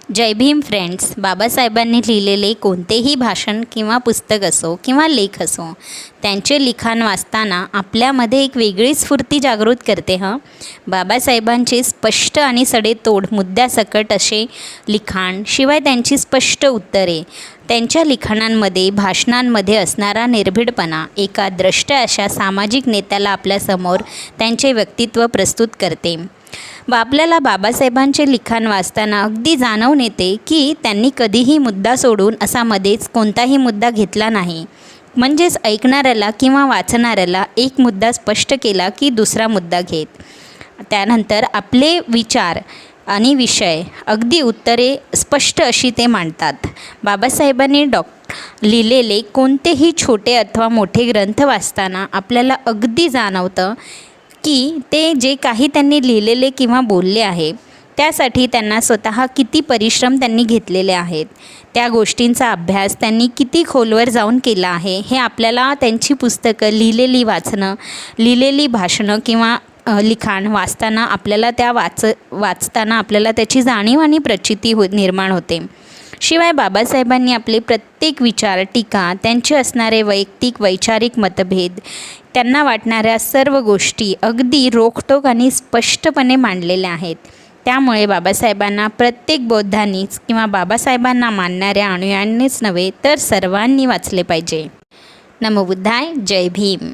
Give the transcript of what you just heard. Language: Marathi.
जय भीम फ्रेंड्स. बाबासाहेबांनी लिहिलेले कोणतेही भाषण किंवा पुस्तक असो किंवा लेख असो, त्यांचे लिखाण वाचताना आपल्यामध्ये एक वेगळी स्फूर्ती जागृत करते. बाबासाहेबांचे स्पष्ट आणि सडेतोड मुद्द्यासकट असे लिखाण, शिवाय त्यांची स्पष्ट उत्तरे, त्यांच्या लिखाणांमध्ये भाषणांमध्ये असणारा निर्भीडपणा एका द्रष्टया अशा सामाजिक नेत्याला आपल्यासमोर त्यांचे व्यक्तित्व प्रस्तुत करते. आपल्याला बाबासाहेबांचे लिखाण वाचताना अगदी जाणवून येते की त्यांनी कधीही मुद्दा सोडून असा मध्येच कोणताही मुद्दा घेतला नाही. म्हणजेच ऐकणाऱ्याला किंवा वाचणाऱ्याला एक मुद्दा स्पष्ट केला की दुसरा मुद्दा घेत, त्यानंतर आपले विचार आणि विषय, अगदी उत्तरे स्पष्ट अशी ते मांडतात. बाबासाहेबांनी लिहिलेले कोणतेही छोटे अथवा मोठे ग्रंथ वाचताना आपल्याला अगदी जाणवतं की ते जे काही त्यांनी लिहिलेले किंवा बोलले आहे, त्यासाठी त्यांना स्वतः किती परिश्रम त्यांनी घेतलेले आहेत, त्या गोष्टींचा अभ्यास त्यांनी किती खोलवर जाऊन केला आहे, हे आपल्याला त्यांची पुस्तकं, लिहिलेली भाषणं किंवा लिखाण वाचताना आपल्याला वाचताना आपल्याला त्याची जाणीव आणि प्रचिती निर्माण होते. शिवाय बाबासाहेबांनी आपले प्रत्येक विचार, टीका, त्यांचे असणारे वैचारिक मतभेद, त्यांना वाटणाऱ्या सर्व गोष्टी अगदी रोखठोक आणि स्पष्टपणे मांडलेल्या आहेत. त्यामुळे बाबासाहेबांना प्रत्येक बौद्धांनीच किंवा बाबासाहेबांना मानणाऱ्या अनुयायांनीच नव्हे तर सर्वांनी वाचले पाहिजे. नमो बुद्धाय. जय भीम.